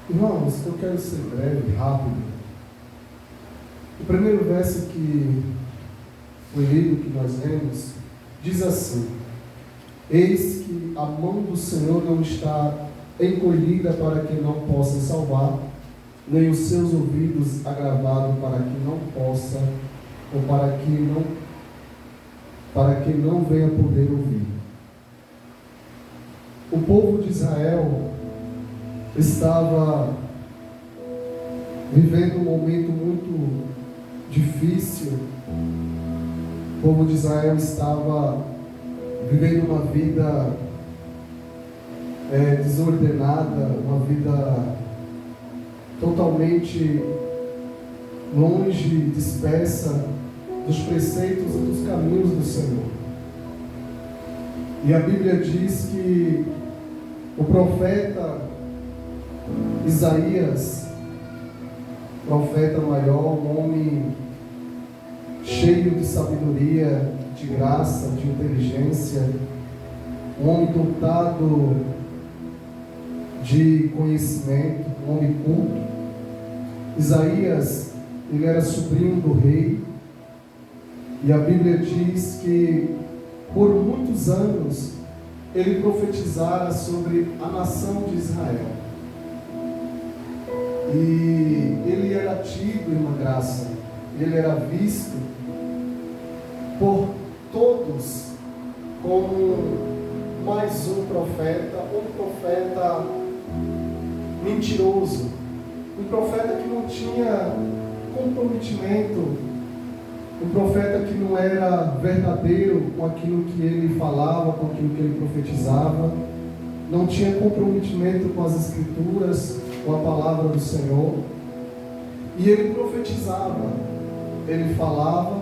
Irmãos, eu quero ser breve, rápido. O primeiro verso que foi lido, que nós lemos, diz assim: eis que a mão do Senhor não está encolhida para que não possa salvar, nem os seus ouvidos agravados para que não possa, ou para que não venha poder ouvir. O povo de Israel estava vivendo um momento muito difícil. O povo de Israel estava vivendo uma vida desordenada, uma vida totalmente longe, dispersa dos preceitos e dos caminhos do Senhor. E a Bíblia diz que o profeta Isaías, profeta maior, um homem cheio de sabedoria, de graça, de inteligência, um homem dotado de conhecimento, um homem culto. Isaías, ele era sobrinho do rei, e a Bíblia diz que por muitos anos ele profetizara sobre a nação de Israel. E ele era tido, irmã Graça, ele era visto por todos como mais um profeta mentiroso, um profeta que não tinha comprometimento, um profeta que não era verdadeiro com aquilo que ele falava, com aquilo que ele profetizava, não tinha comprometimento com as Escrituras, com a palavra do Senhor. E ele profetizava, ele falava,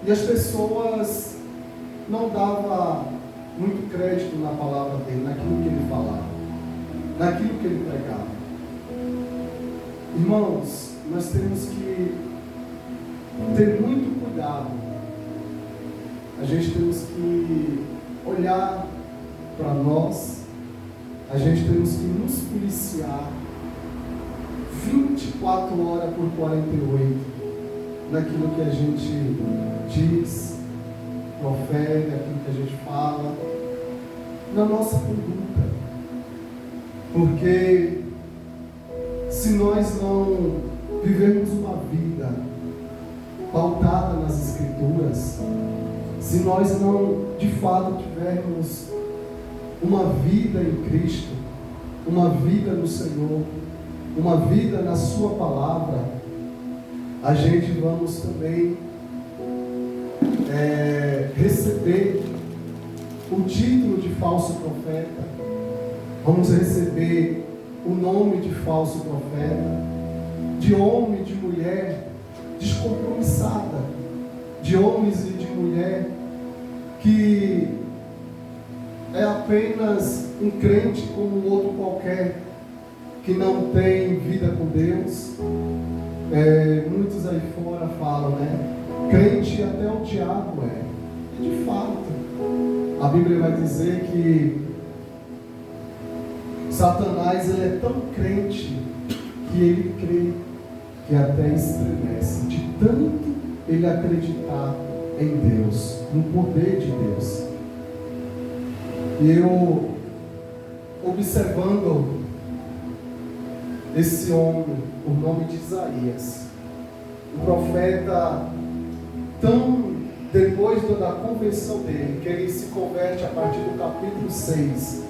e as pessoas não davam muito crédito na palavra dele, naquilo que ele falava, naquilo que ele pregava. Irmãos, nós temos que ter muito cuidado. A gente temos que olhar para nós, a gente temos que nos policiar 24 horas por 48 naquilo que a gente diz, profere, aquilo que a gente fala, na nossa conduta. Porque se nós não vivermos uma vida pautada nas Escrituras, se nós não de fato tivermos uma vida em Cristo, uma vida no Senhor, uma vida na sua palavra, a gente vamos também receber o título de falso profeta, vamos receber o nome de falso profeta, de homem e de mulher descompromissada, de homens e de mulher que é apenas um crente como outro qualquer, que não tem vida com Deus. Muitos aí fora falam, né? Crente até o diabo é. E de fato, a Bíblia vai dizer que Satanás, ele é tão crente que ele crê que até estremece, de tanto ele acreditar em Deus, no poder de Deus. E eu, observando esse homem, o nome de Isaías, o profeta, tão depois da conversão dele, que ele se converte a partir do capítulo 6,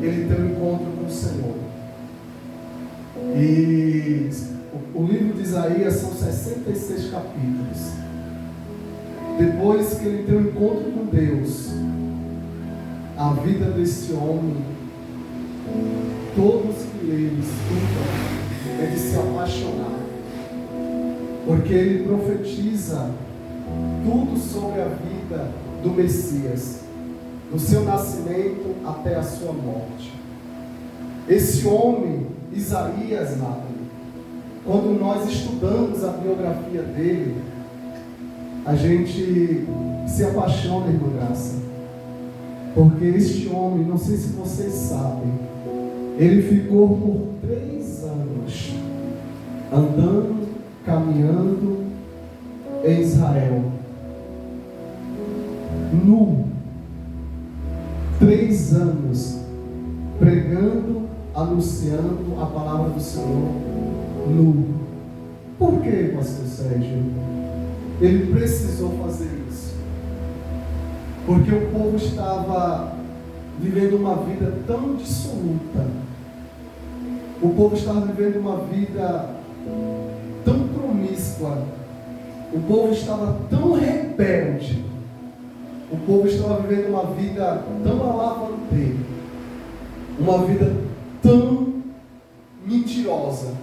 ele tem um encontro com o Senhor. E o livro de Isaías são 66 capítulos. Depois que ele tem um encontro com Deus, a vida desse homem, todos que eles escutam, é de se apaixonar, porque ele profetiza tudo sobre a vida do Messias, do seu nascimento até a sua morte. Esse homem, Isaías, Nathalie, quando nós estudamos a biografia dele, a gente se apaixona, irmã Graça, porque este homem, não sei se vocês sabem, Ele ficou por 3 anos andando, caminhando em Israel, nu. 3 anos pregando, anunciando a palavra do Senhor, nu. Por que, pastor Sérgio? Ele precisou fazer isso porque o povo estava vivendo uma vida tão dissoluta, o povo estava vivendo uma vida tão promíscua, o povo estava tão rebelde, o povo estava vivendo uma vida tão alavante, uma vida tão mentirosa,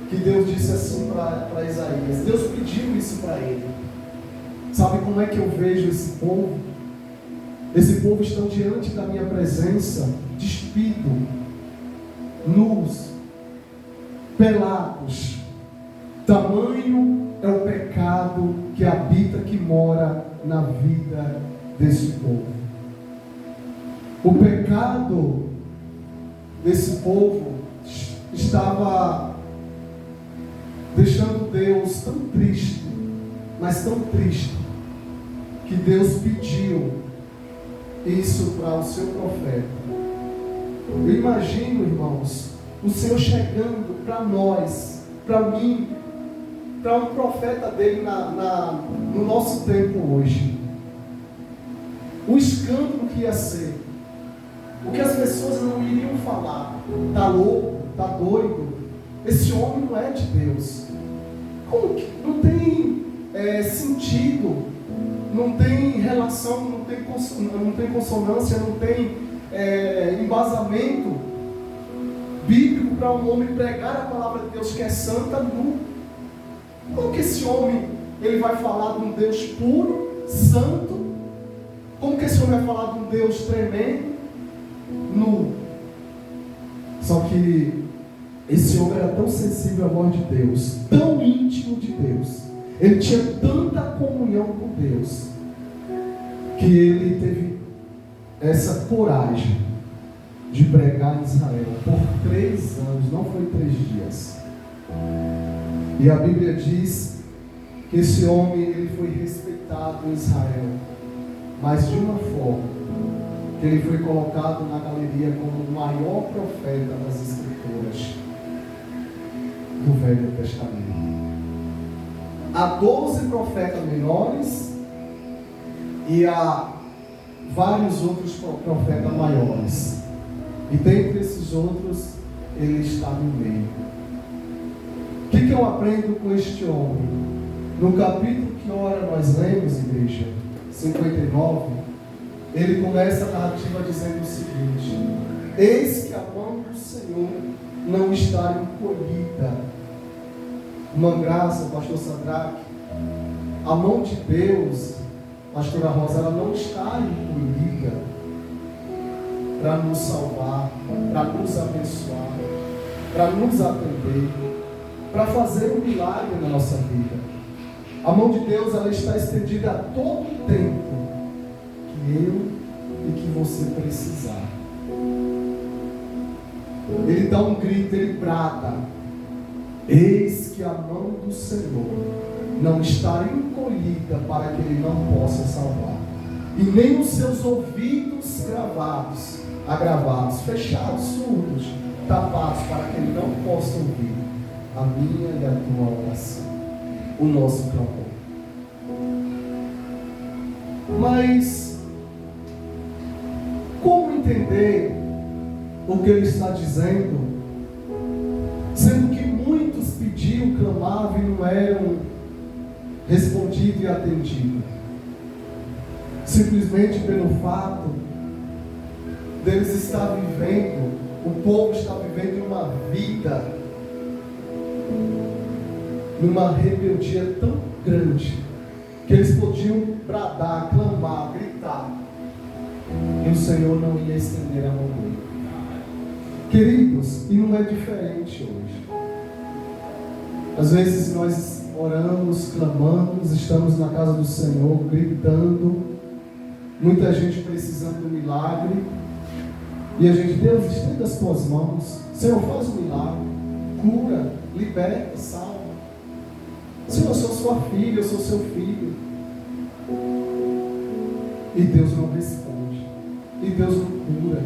que Deus disse assim para Isaías. Deus pediu isso para ele. Sabe como é que eu vejo esse povo? Esse povo está diante da minha presença, despido, nus, pelados. Tamanho é o pecado que habita, que mora na vida desse povo. O pecado desse povo estava deixando Deus tão triste, mas tão triste, que Deus pediu isso para o seu profeta. Eu imagino, irmãos, o Senhor chegando para nós, para mim, para um profeta dele no nosso tempo hoje. O escândalo que ia ser, o que as pessoas não iriam falar. Está louco, está doido, esse homem não é de Deus. Como que não tem sentido, não tem relação, não tem consonância, não tem embasamento bíblico para um homem pregar a palavra de Deus que é santa, nu. Como que esse homem ele vai falar de um Deus puro, santo? Como que esse homem vai falar de um Deus tremendo, nu? Só que esse homem era tão sensível à voz de Deus, tão íntimo de Deus, ele tinha tanta comunhão com Deus, que ele teve essa coragem de pregar em Israel por 3 anos, não foi 3 dias. E a Bíblia diz que esse homem ele foi respeitado em Israel, mas de uma forma que ele foi colocado na galeria como o maior profeta das Escrituras do Velho Testamento. Há 12 profetas menores e há vários outros profetas maiores. E dentre esses outros, ele está no meio. O que eu aprendo com este homem? No capítulo que ora nós lemos, igreja, 59, ele começa a narrativa dizendo o seguinte: eis que a mão do Senhor não está encolhida. Uma graça, pastor Sadraque, a mão de Deus, pastora Rosa, ela não está encolhida para nos salvar, para nos abençoar, para nos atender, para fazer um milagre na nossa vida. A mão de Deus, ela está estendida a todo o tempo que eu e que você precisar. Ele dá um grito, ele brada: eis que a mão do Senhor não está encolhida para que ele não possa salvar, e nem os seus ouvidos agravados, fechados, surdos, tapados, para que ele não possa ouvir a minha e a tua oração, o nosso clamor. Mas como entender o que ele está dizendo, sendo que muitos pediam, clamavam e não eram respondidos e atendidos? Simplesmente pelo fato deles estar vivendo, o povo está vivendo uma vida, numa rebeldia tão grande, que eles podiam bradar, clamar, gritar, e o Senhor não ia estender a mão dele. Queridos, e não é diferente hoje. Às vezes nós oramos, clamamos, estamos na casa do Senhor, gritando, muita gente precisando do milagre, E a gente, Deus, estenda as tuas mãos. Senhor, faz um milagre. Cura, liberta, salva. Senhor, eu sou sua filha, eu sou seu filho. E Deus não responde. E Deus não cura.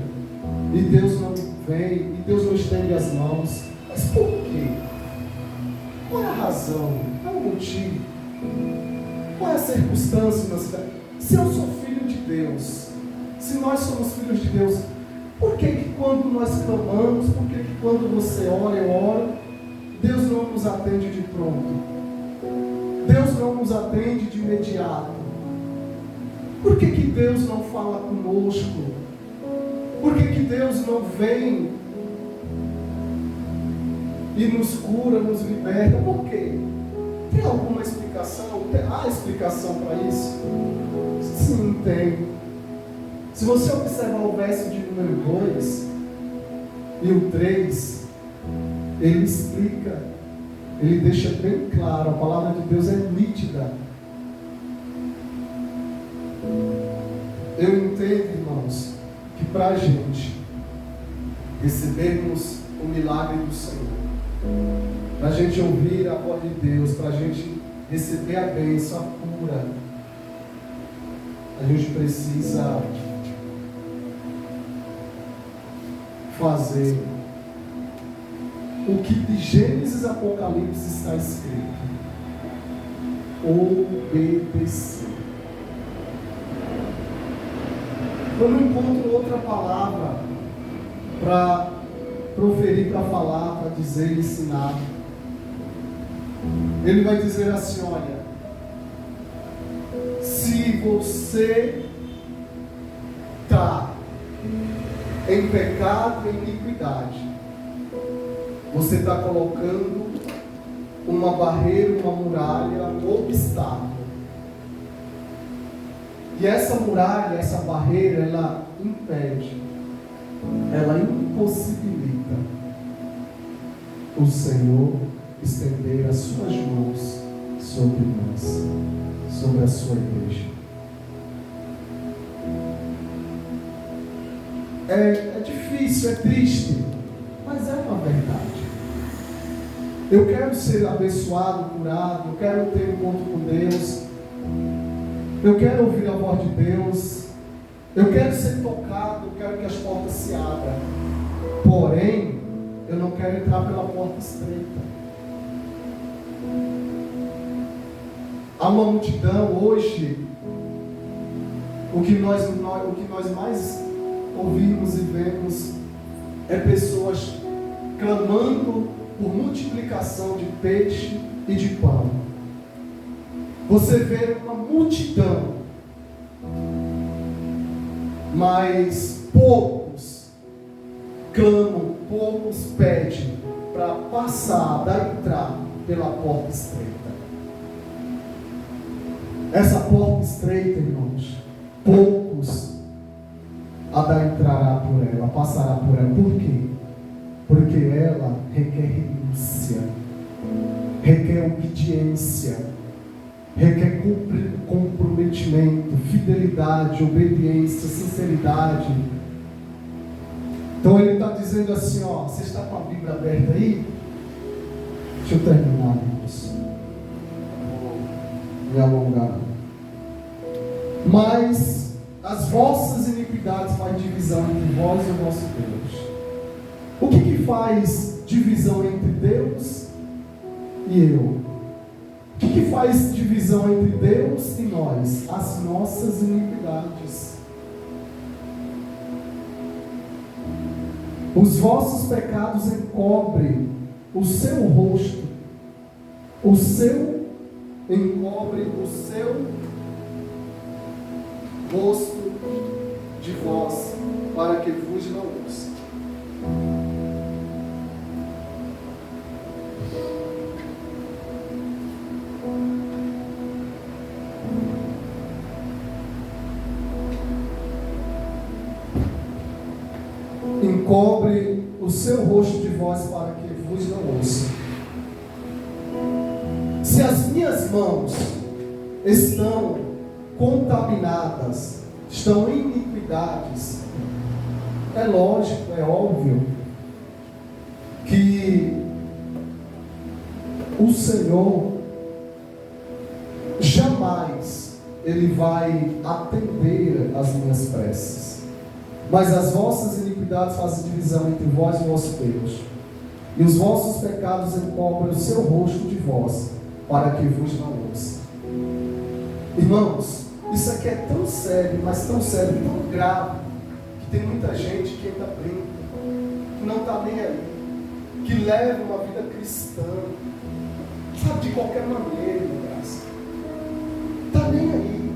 E Deus não vem. E Deus não estende as mãos. Mas por quê? Qual é a razão? Qual é o motivo? Qual é a circunstância na cidade? Se eu sou filho de Deus, se nós somos filhos de Deus, por que quando nós clamamos, por que quando você ora, eu oro, Deus não nos atende de pronto? Deus não nos atende de imediato? Por que Deus não fala conosco? Por que Deus não vem e nos cura, nos liberta? Por quê? Tem alguma explicação? Há explicação para isso? Sim, tem. Se você observar o verso de número 2 e o 3, ele explica, ele deixa bem claro, a palavra de Deus é nítida. Eu entendo, irmãos, que para a gente recebermos o milagre do Senhor, para a gente ouvir a voz de Deus, para a gente receber a bênção, a cura, a gente precisa fazer o que de Gênesis e Apocalipse está escrito: obedecer. Eu não encontro outra palavra para proferir, para falar, para dizer, ensinar. Ele vai dizer assim: olha, se você está em pecado, em iniquidade, você está colocando uma barreira, uma muralha, um obstáculo. E essa muralha, essa barreira, ela impede, ela impossibilita o Senhor estender as suas mãos sobre nós, sobre a sua igreja. É difícil, é triste, mas é uma verdade. Eu quero ser abençoado, curado, eu quero ter um encontro com Deus, eu quero ouvir a voz de Deus, eu quero ser tocado, eu quero que as portas se abram. Porém, eu não quero entrar pela porta estreita. Há uma multidão hoje, o que nós mais ouvimos e vemos é pessoas clamando por multiplicação de peixe e de pão. Você vê uma multidão, mas poucos clamam, poucos pedem para passar, para entrar pela porta estreita. Essa porta estreita, irmãos, poucos adentrará por ela, passará por ela. Por quê? Porque ela requer renúncia, requer obediência, requer comprometimento, fidelidade, obediência, sinceridade. Então ele está dizendo assim, ó, você está com a Bíblia aberta aí? Deixa eu terminar, irmãos. Me alongar. Mas as vossas iniquidades fazem divisão entre vós e o vosso Deus. O que faz divisão entre Deus e eu? O que faz divisão entre Deus e nós? As nossas iniquidades. Os vossos pecados encobrem o seu rosto, encobre o seu rosto de vós, para que vos não ouça. Encobre o seu rosto de vós, para que vos não ouça. Se as minhas mãos estão contaminadas, estão em iniquidades, é lógico, é óbvio que o Senhor jamais Ele vai atender as minhas preces, mas as vossas iniquidades fazem divisão entre vós e o vosso Deus, e os vossos pecados encobrem o seu rosto de vós, para que vos não ouça. Irmãos, isso aqui é tão sério, mas tão sério, tão grave, que tem muita gente que ainda brinca, que não está nem aí, que leva uma vida cristã, sabe, de qualquer maneira, meu braço. Está nem aí.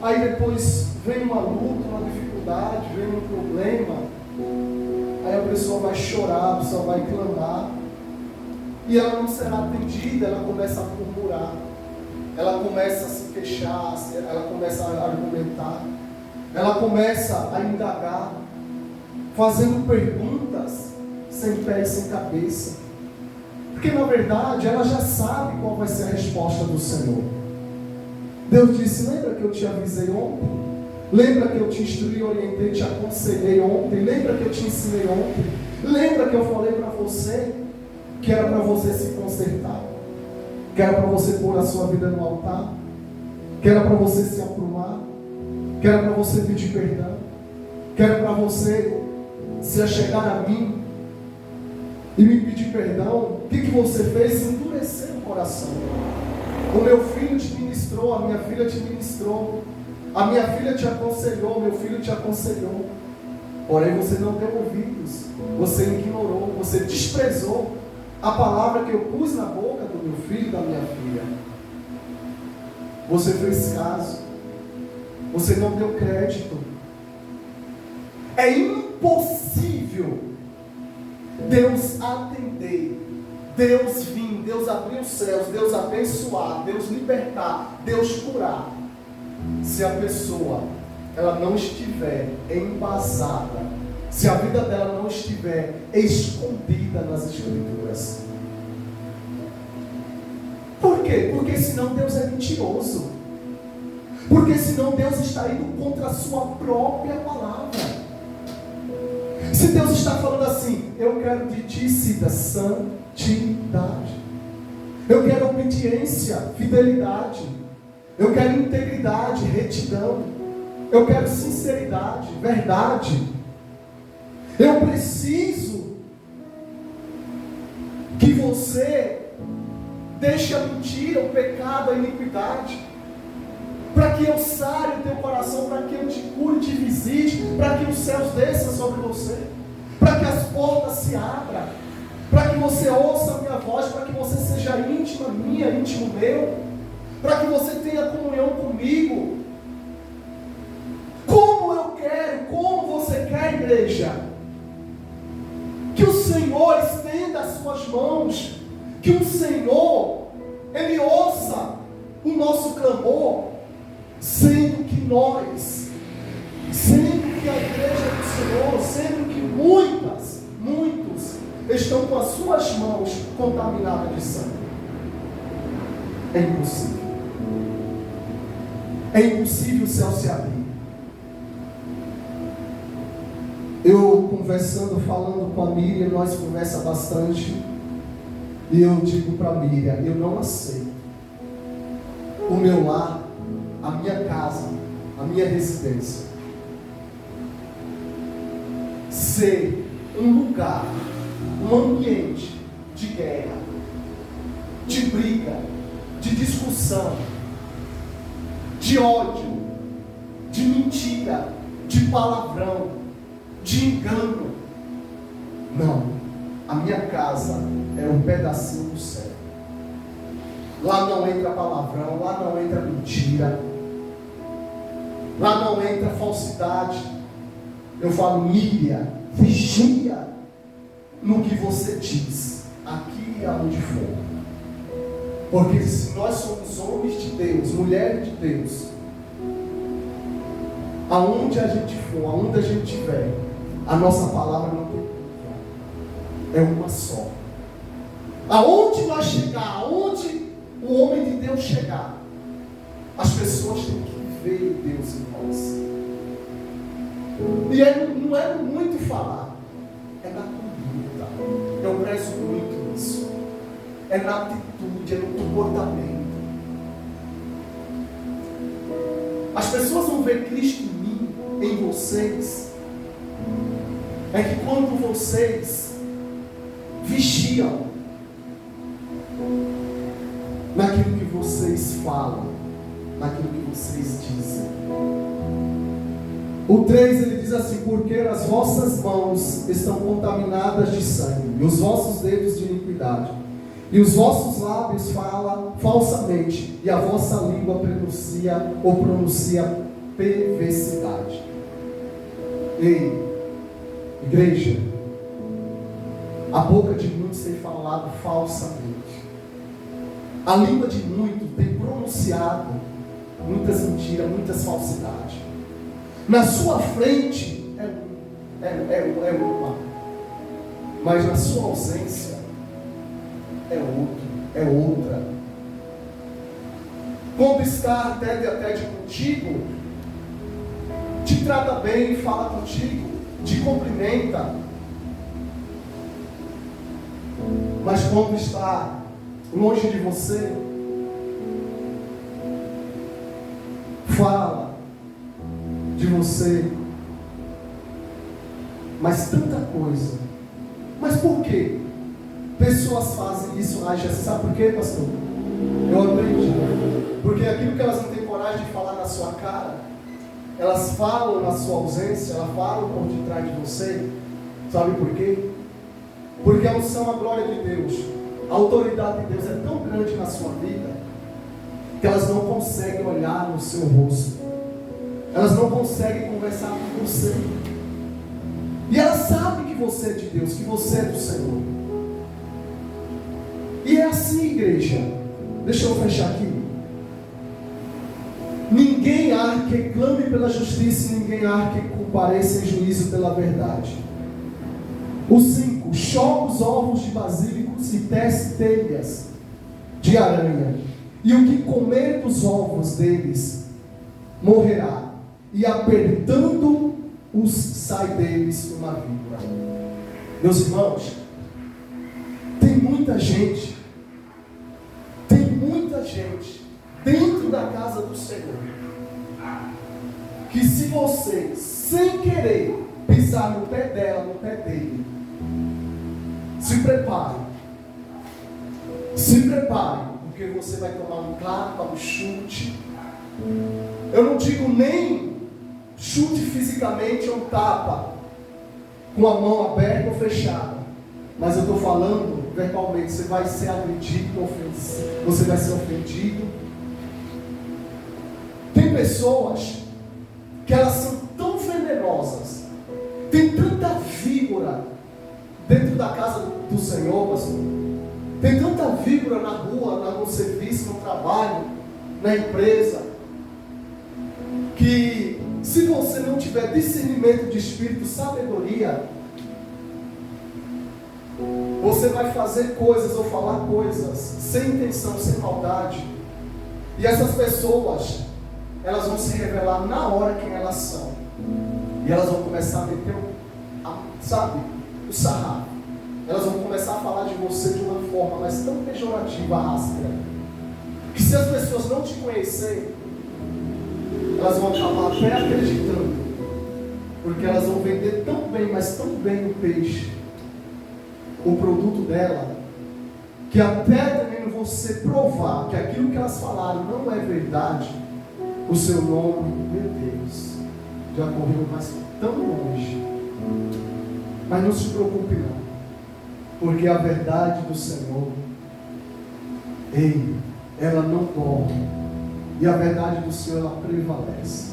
Aí depois vem uma luta, uma dificuldade, vem um problema, aí a pessoa vai chorar, a pessoa vai clamar, e ela não será atendida, ela começa a murmurar, ela começa a se queixar, ela começa a argumentar, ela começa a indagar, fazendo perguntas sem pé e sem cabeça, porque na verdade ela já sabe qual vai ser a resposta do Senhor. Deus disse: lembra que eu te avisei ontem? Lembra que eu te instruí, orientei, te aconselhei ontem? Lembra que eu te ensinei ontem? Lembra que eu falei para você que era para você se consertar, que era para você pôr a sua vida no altar, que era para você se aprumar, que era para você pedir perdão, que era para você se achegar a mim e me pedir perdão? O que você fez? Endureceu o coração. O meu filho te ministrou, a minha filha te ministrou, a minha filha te aconselhou, meu filho te aconselhou, porém você não deu ouvidos, você ignorou, você desprezou a palavra que eu pus na boca do meu filho e da minha filha. Você fez caso, você não deu crédito. É impossível Deus atender, Deus vir, Deus abrir os céus, Deus abençoar, Deus libertar, Deus curar, se a pessoa ela não estiver embasada, se a vida dela não estiver escondida nas Escrituras. Por quê? Porque senão Deus é mentiroso, porque senão Deus está indo contra a sua própria palavra. Se Deus está falando assim: eu quero de ti, Cida, santidade, eu quero obediência, fidelidade, eu quero integridade, retidão, eu quero sinceridade, verdade, eu preciso que você deixe a mentira, o pecado, a iniquidade, para que eu sare o teu coração, para que eu te cure, te visite, para que os céus desçam sobre você, para que as portas se abram, para que você ouça a minha voz, para que você seja íntima minha, íntimo meu, para que você tenha comunhão comigo. Como eu quero, como você quer, igreja, que o Senhor estenda as suas mãos, que o Senhor, Ele ouça o nosso clamor, sendo que nós, sendo que a igreja do Senhor, sendo que muitos estão com as suas mãos contaminadas de sangue. É impossível. É impossível o céu se abrir. Eu conversando, falando com a Miriam, nós conversamos bastante, e eu digo para a Miriam: eu não aceito o meu lar, a minha casa, a minha residência ser um lugar, um ambiente de guerra, de briga, de discussão, de ódio, de mentira, de palavrão, de engano. Não, a minha casa é um pedacinho do céu. Lá não entra palavrão, lá não entra mentira, lá não entra falsidade. Eu falo: Miriam, vigia no que você diz, aqui e aonde for. Porque se nós somos homens de Deus, mulheres de Deus, aonde a gente for, aonde a gente estiver, a nossa palavra não tem dúvida, é uma só. Aonde nós chegar, aonde o homem de Deus chegar, as pessoas têm que ver Deus em nós. E não é muito falar, é na conduta. Eu prezo muito nisso. É na atitude, é no comportamento. As pessoas vão ver Cristo em mim, em vocês. É que quando vocês vigiam naquilo que vocês falam, naquilo que vocês dizem. O 3 ele diz assim: porque as vossas mãos estão contaminadas de sangue, e os vossos dedos de iniquidade, e os vossos lábios falam falsamente, e a vossa língua pronuncia perversidade. Ei, igreja, a boca de muitos tem falado falsamente. A língua de muitos tem pronunciado muitas mentiras, muitas falsidades. Na sua frente é uma, mas na sua ausência é outra. Quando está tete a tete contigo, te trata bem, fala contigo, te cumprimenta. Mas quando está longe de você, fala de você, mas tanta coisa. Mas por quê? Pessoas fazem isso, sabe por quê, pastor? Eu aprendi. Porque aquilo que elas não têm coragem de falar na sua cara, elas falam na sua ausência, elas falam por detrás de você. Sabe por quê? Porque a unção, a glória de Deus, a autoridade de Deus é tão grande na sua vida, que elas não conseguem olhar no seu rosto. Elas não conseguem conversar com você. E elas sabem que você é de Deus, que você é do Senhor. E é assim, igreja. Deixa eu fechar aqui. Ninguém há que clame pela justiça, ninguém há que compareça em juízo pela verdade. O 5. Choca os ovos de basílicos e tece telhas de aranha. E o que comer dos ovos deles morrerá. E apertando-os sai deles uma víbora. Meus irmãos, tem muita gente dentro da casa do Senhor, que se você, sem querer, pisar no pé dela, no pé dele, se prepare, porque você vai tomar um tapa, um chute. Eu não digo nem chute fisicamente ou tapa com a mão aberta ou fechada, mas eu estou falando verbalmente. Você vai ser agredido, você vai ser ofendido. Tem pessoas que elas são tão venenosas, tem tanta víbora dentro da casa do Senhor, pastor. Tem tanta víbora na rua, no serviço, no trabalho, na empresa, que se você não tiver discernimento de espírito, sabedoria, você vai fazer coisas ou falar coisas sem intenção, sem maldade. E essas pessoas, elas vão se revelar na hora quem elas são. E elas vão começar a meter o sarrafo. Elas vão começar a falar de você de uma forma mas tão pejorativa, áspera, que se as pessoas não te conhecerem, elas vão acabar até acreditando, porque elas vão vender tão bem, mas tão bem o peixe, o produto dela, que até também você provar que aquilo que elas falaram não é verdade, o seu nome, meu Deus, já correu mais tão longe. Mas não se preocupe não, porque a verdade do Senhor, ela não morre, e a verdade do Senhor, ela prevalece.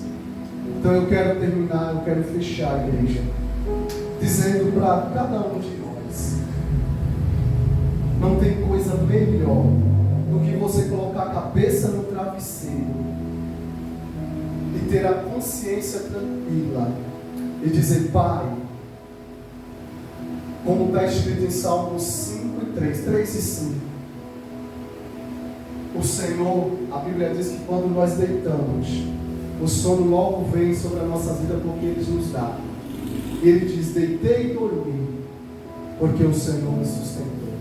Então eu quero terminar, eu quero fechar a igreja, dizendo para cada um de nós: não tem coisa melhor do que você colocar a cabeça no travesseiro e ter a consciência tranquila e dizer: Pai, como está escrito em Salmos 5 e 3 e 5, o Senhor, a Bíblia diz que quando nós deitamos, o sono logo vem sobre a nossa vida porque Ele nos dá. E Ele diz: deitei e dormi, porque o Senhor me sustentou.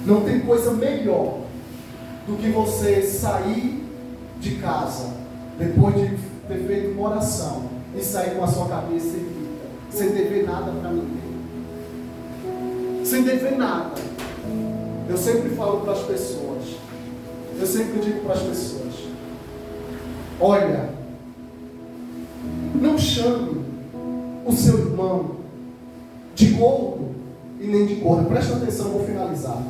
Não tem coisa melhor do que você sair de casa, depois de ter feito uma oração, e sair com a sua cabeça erguida, sem dever nada para ninguém. Sem dever nada. Eu sempre falo para as pessoas, eu sempre digo para as pessoas: olha, não chame o seu irmão de gordo e nem de gorda. Presta atenção, vou finalizar.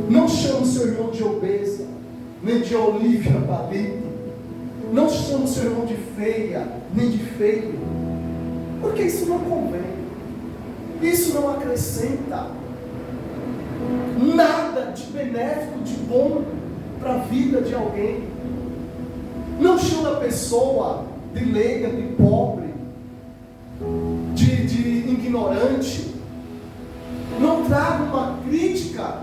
Não chame o seu irmão de obesa, nem de Olívia Palito. Não chame o seu irmão de feia, nem de feio, porque isso não convém. Isso não acrescenta nada de benéfico, de bom para a vida de alguém. Não chame a pessoa de leiga, de pobre, de ignorante. Não traga uma crítica,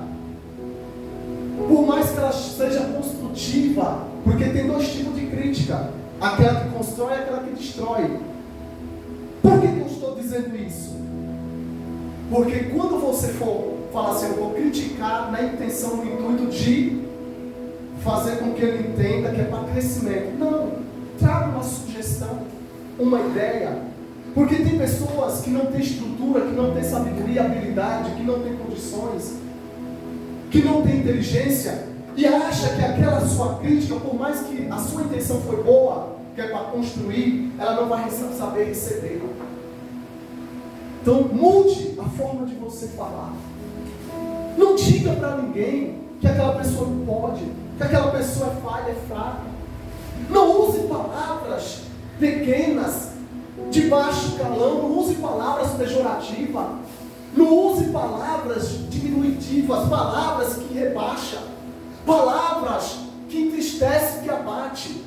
por mais que ela seja construtiva, porque tem dois tipos de crítica: aquela que constrói e aquela que destrói. Por que eu estou dizendo isso? Porque quando você for falar assim, eu vou criticar na intenção, no intuito de fazer com que ele entenda que é para crescimento. Não, traga uma sugestão, uma ideia. Porque tem pessoas que não têm estrutura, que não têm sabedoria, habilidade, que não têm condições, que não têm inteligência, e acha que aquela sua crítica, por mais que a sua intenção foi boa, que é para construir, ela não vai saber receber. Então mude a forma de você falar. Não diga para ninguém que aquela pessoa não pode, que aquela pessoa é falha, é fraca. Não use palavras pequenas, de baixo calão. Não use palavras pejorativas. Não use palavras diminutivas, palavras que rebaixam, palavras que entristecem, que abate.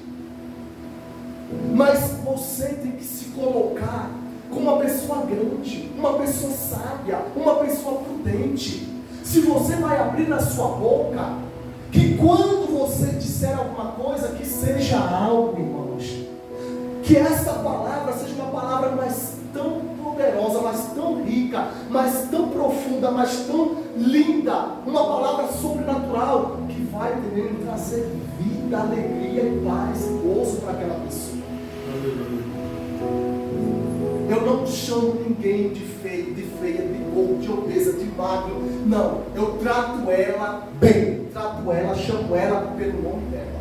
Mas você tem que se colocar como uma pessoa grande, uma pessoa sábia, uma pessoa prudente. Se você vai abrir a sua boca, que quando você disser alguma coisa, que seja algo, irmãos, que essa palavra seja uma palavra mais tão poderosa, mais tão rica, mais tão profunda, mais tão linda, uma palavra sobrenatural, que vai trazer vida, alegria e paz, gozo para aquela pessoa. Eu não chamo ninguém de feio, de feia, de gordo, de obesa, de magro. Não, eu trato ela bem, trato ela, chamo ela pelo nome dela.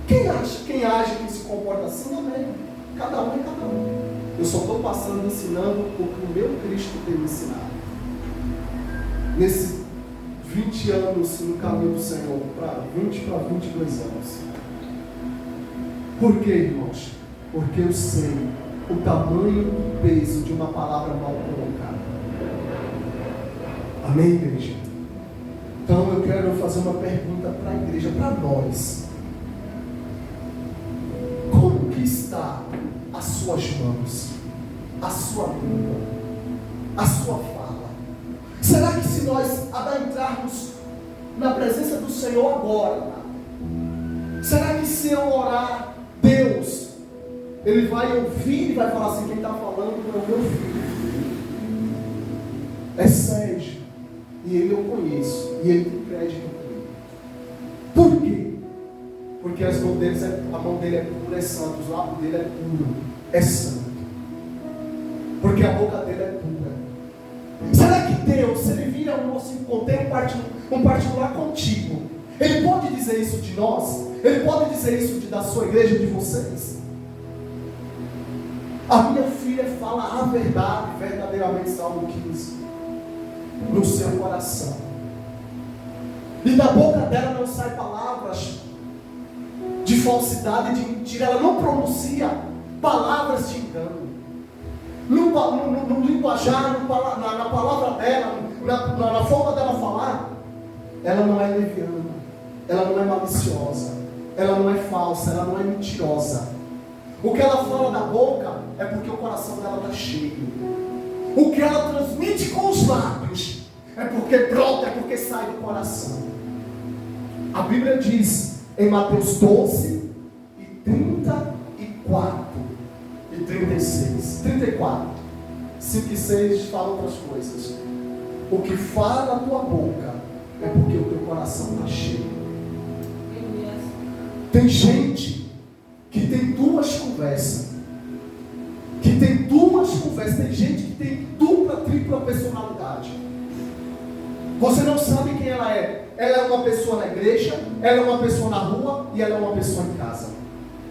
Quem age, quem se comporta assim, amém. Cada um é cada um. Eu só estou passando, ensinando o que o meu Cristo tem me ensinado. Nesses 20 anos no caminho do Senhor, para 20 para 22 anos. Por quê, irmãos? Porque eu sei o tamanho do peso de uma palavra mal colocada. Amém, igreja? Então eu quero fazer uma pergunta para a igreja, para nós. Como que está as suas mãos, a sua língua, a sua fala? Será que se nós adentrarmos na presença do Senhor agora, será que se eu orar, Deus, Ele vai ouvir e vai falar assim: quem está falando é o meu filho, é Sérgio, e ele eu conheço, e ele tem crédito comigo. Por quê? Porque a mão dele é pura, é santa, os lábios dele é puro, é santo. Porque a boca dele é pura. Será que Deus, se Ele vir ao nosso encontro, um particular contigo, Ele pode dizer isso de nós? Ele pode dizer isso da sua igreja, de vocês? A minha filha fala a verdade, verdadeiramente, Salmo 15, no seu coração. E da boca dela não saem palavras de falsidade, de mentira. Ela não pronuncia palavras de engano. No linguajar, na palavra dela, na forma dela falar, ela não é leviana, ela não é maliciosa, ela não é falsa, ela não é mentirosa. O que ela fala da boca é porque o coração dela está cheio. O que ela transmite com os lábios é porque brota, é porque sai do coração. A Bíblia diz em Mateus 12, 34, 5 e 6 fala outras coisas. O que fala a tua boca é porque o teu coração está cheio. Tem gente que tem duas conversas. Tem gente que tem dupla, tripla personalidade. Você não sabe quem ela é. Ela é uma pessoa na igreja, ela é uma pessoa na rua e ela é uma pessoa em casa.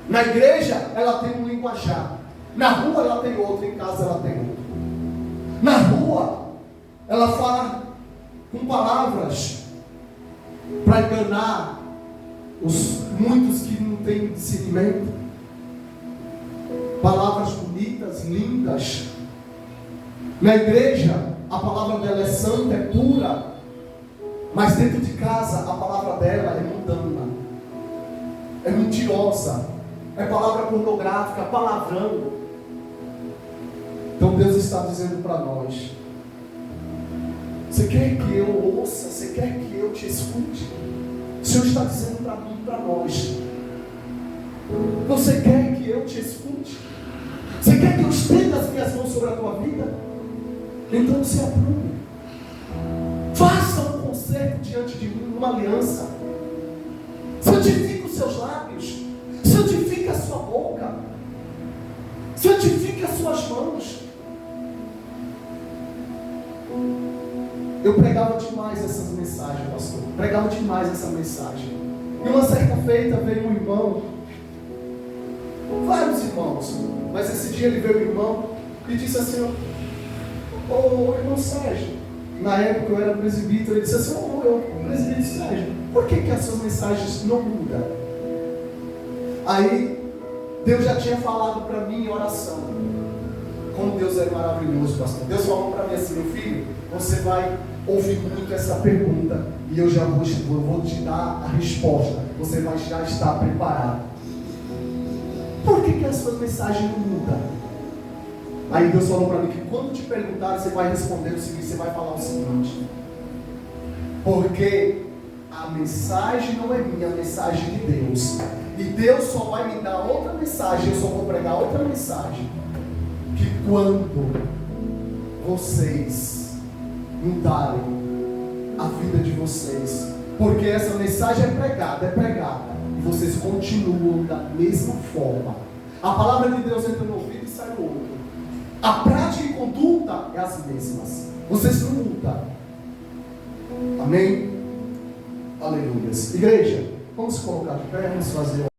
Na igreja ela tem um linguajar. Na rua ela tem outro, em casa ela tem outro. Na rua ela fala com palavras para enganar muitos que não têm discernimento. Palavras bonitas, lindas. Na igreja a palavra dela é santa, é pura. Mas dentro de casa a palavra dela é mundana, é mentirosa, é palavra pornográfica, palavrão. Então Deus está dizendo para nós: você quer que eu ouça? Você quer que eu te escute? O Senhor está dizendo para mim e para nós: você quer que eu te escute? Você quer que eu estenda as minhas mãos sobre a tua vida? Então se aprume. Faça um concerto diante de mim, uma aliança. Santifique os seus lábios, santifique a sua boca, santifique as suas mãos. Eu pregava demais essas mensagens, pastor. Pregava demais essa mensagem. E uma certa feita veio um irmão, vários irmãos, mas esse dia ele veio um irmão e disse assim: ô irmão Sérgio, na época eu era presbítero, ele disse assim: presbítero Sérgio, por que as suas mensagens não mudam? Aí Deus já tinha falado para mim em oração. Como Deus é maravilhoso, pastor. Deus falou para mim assim: meu filho, você vai ouvir muito essa pergunta e eu vou te dar a resposta. Você vai já estar preparado. Por que as suas mensagens não mudam? Aí Deus falou para mim que quando te perguntarem, você vai responder o seguinte, você vai falar o seguinte: porque a mensagem não é minha, a mensagem de Deus. E Deus só vai me dar outra mensagem, eu só vou pregar outra mensagem. Que quando vocês mudarem a vida de vocês, porque essa mensagem é pregada, e vocês continuam da mesma forma. A palavra de Deus entra no ouvido e sai no outro. A prática e conduta é as mesmas. Vocês não mudam. Amém? Aleluia. Igreja, vamos colocar de pé, vamos fazer